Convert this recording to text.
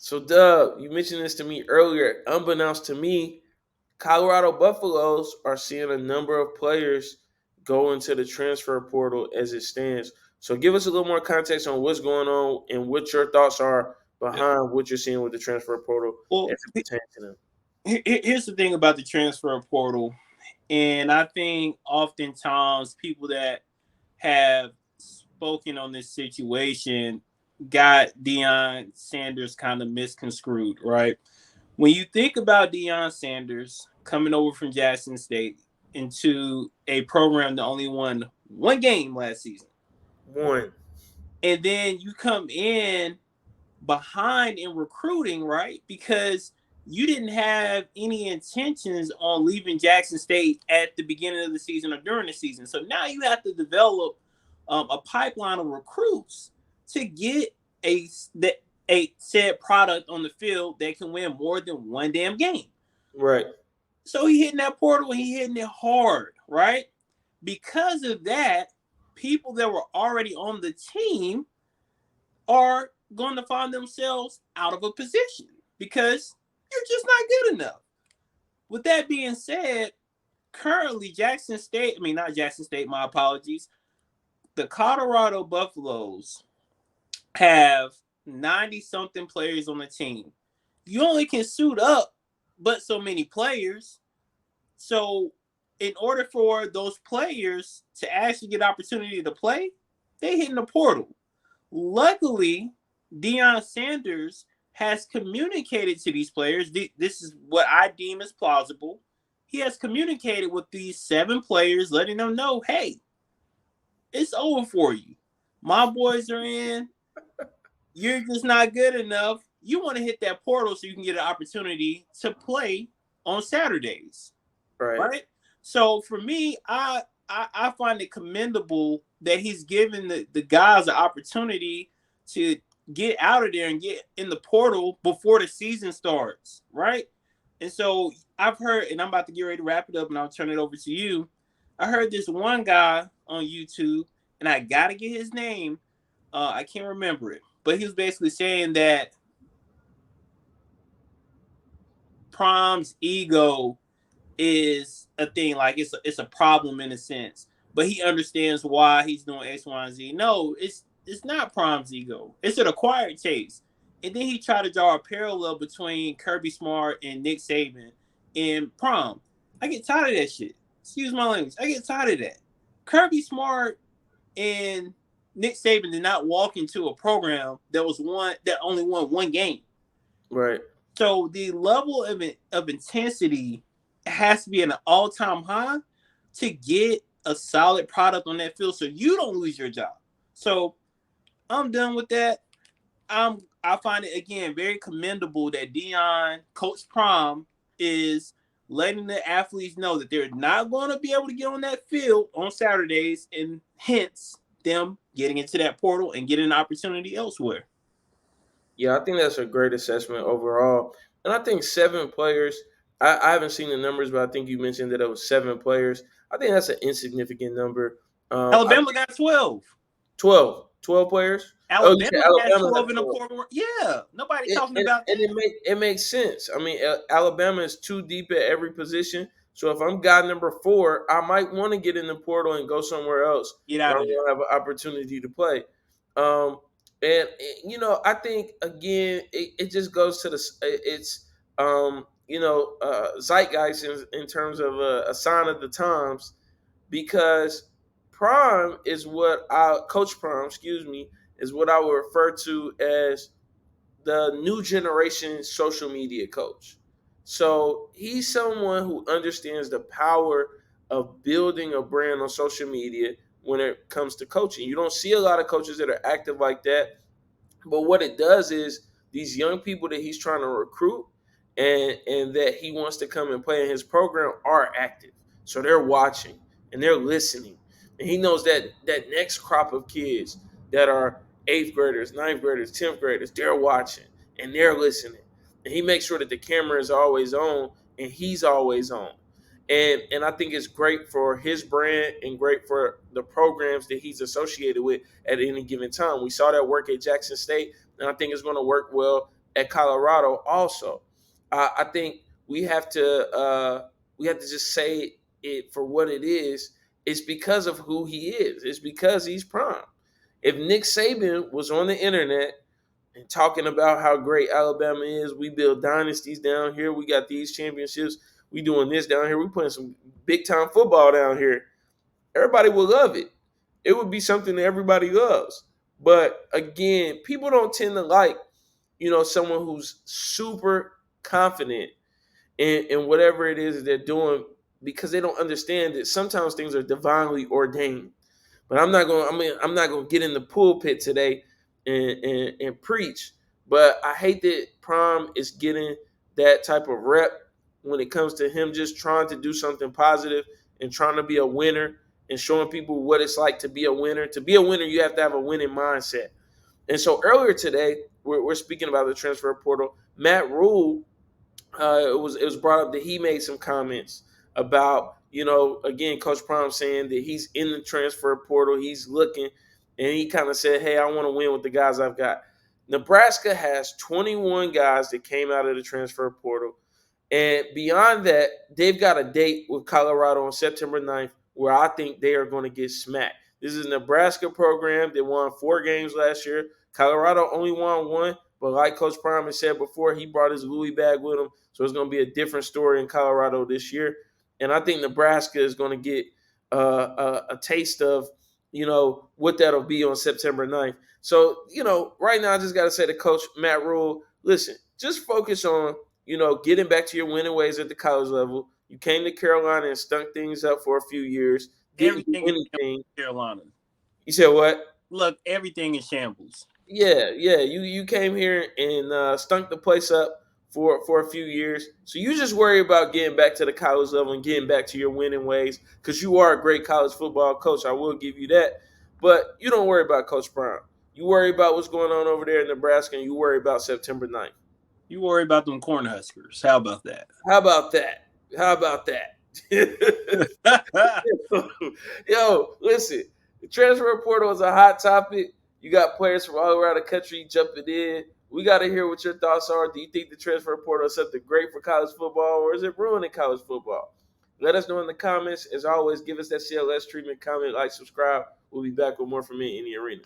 So, Doug, you mentioned this to me earlier. Unbeknownst to me, Colorado Buffaloes are seeing a number of players go into the transfer portal as it stands. So, give us a little more context on what's going on and what your thoughts are behind what you're seeing with the transfer portal as Well, it pertains to them. here's the thing about the transfer portal, and I think oftentimes people that have spoken on this situation got Deion Sanders kind of misconstrued, right? When you think about Deion Sanders coming over from Jackson State into a program that only won one game last season, One, and then you come in behind in recruiting, right? Because you didn't have any intentions on leaving Jackson State at the beginning of the season or during the season. So now you have to develop a pipeline of recruits to get a a said product on the field that can win more than one damn game. right, So he hitting that portal and he hitting it hard, right? Because of that, people that were already on the team are going to find themselves out of a position because you're just not good enough. With that being said, currently Jackson State, I mean, not Jackson State, my apologies, the Colorado Buffaloes have 90 something players on the team. You only can suit up but so many players. So, in order for those players to actually get opportunity to play, they hit in the portal. Luckily, Deion Sanders has communicated to these players. This is what I deem as plausible. He has communicated with these 7 players, letting them know, hey, it's over for you. My boys are in. You're just not good enough. You want to hit that portal so you can get an opportunity to play on Saturdays, right. right? So for me, I find it commendable that he's given the guys the opportunity to get out of there and get in the portal before the season starts, right? And so I've heard, and I'm about to get ready to wrap it up, and I'll turn it over to you. I heard this one guy on YouTube, and I gotta get his name. I can't remember it, but he was basically saying that Prom's ego is a thing, like it's a problem in a sense, but he understands why he's doing X, Y, and Z. No, it's not Prom's ego. It's an acquired taste. And then he tried to draw a parallel between Kirby Smart and Nick Saban and Prom. I get tired of that shit. Excuse my language. I get tired of that. Kirby Smart and Nick Saban did not walk into a program that only won one game. Right. So the level of intensity has to be at an all time high to get a solid product on that field, so you don't lose your job. So I'm done with that. I find it again very commendable that Deion, Coach Prom, is letting the athletes know that they're not going to be able to get on that field on Saturdays, and hence them getting into that portal and getting an opportunity elsewhere. Yeah, I think that's a great assessment overall. And I think 7 players, I haven't seen the numbers, but I think you mentioned that it was 7 players. I think that's an insignificant number. I Alabama got 12. 12 players. Oh, you said Alabama has Alabama has 12 in the 12. portal. Yeah, nobody It, talking and about and that. it makes sense. I mean, Alabama is too deep at every position. So if I'm guy number 4, I might want to get in the portal and go somewhere else Get where out I'm of there. going to have an opportunity to play. Um, I think again, it just goes to it's zeitgeist in terms of a sign of the times, because Prime is what I Coach Prime, excuse me, is what I would refer to as the new generation social media coach. So he's someone who understands the power of building a brand on social media when it comes to coaching. You don't see a lot of coaches that are active like that, but what it does is these young people that he's trying to recruit and that he wants to come and play in his program are active. So they're watching and they're listening. And he knows that that next crop of kids that are 8th graders, 9th graders, 10th graders, they're watching and they're listening. And he makes sure that the camera is always on and he's always on. And I think it's great for his brand and great for the programs that he's associated with at any given time. We saw that work at Jackson State, and I think it's going to work well at Colorado also. I think we have to just say it for what it is. It's because of who he is. It's because he's Prime. If Nick Saban was on the internet and talking about how great Alabama is, we build dynasties down here, we got these championships, we doing this down here, we putting some big time football down here, everybody would love it. It would be something that everybody loves. But again, people don't tend to like, someone who's super confident in whatever it is they're doing, because they don't understand that sometimes things are divinely ordained. But I'm not gonna get in the pulpit today and preach. But I hate that Prime is getting that type of rep when it comes to him just trying to do something positive and trying to be a winner and showing people what it's like to be a winner. To be a winner, you have to have a winning mindset. And so earlier today, we're speaking about the transfer portal. Matt Rhule, it was brought up that he made some comments about, again, Coach Prime saying that he's in the transfer portal, he's looking, and he kind of said, hey, I want to win with the guys I've got. Nebraska has 21 guys that came out of the transfer portal. And beyond that, they've got a date with Colorado on September 9th where I think they are going to get smacked. This is a Nebraska program that won 4 games last year. Colorado only won 1, but like Coach Prime has said before, he brought his Louis bag with him, so it's going to be a different story in Colorado this year. And I think Nebraska is going to get a taste of, what that'll be on September 9th. So, right now I just got to say to Coach Matt Rhule, listen, just focus on, getting back to your winning ways at the college level. You came to Carolina and stunk things up for a few years. Didn't do anything. Carolina. You said what? Look, everything in shambles. Yeah. You came here and stunk the place up for a few years. So you just worry about getting back to the college level and getting back to your winning ways, because you are a great college football coach. I will give you that. But you don't worry about Coach Brown. You worry about what's going on over there in Nebraska, and you worry about September 9th. You worry about them Cornhuskers. How about that? How about that? Yo, listen, the transfer portal is a hot topic. You got players from all around the country jumping in. We got to hear what your thoughts are. Do you think the transfer portal is something great for college football, or is it ruining college football? Let us know in the comments. As always, give us that CLS treatment, comment, like, subscribe. We'll be back with more from me in the arena.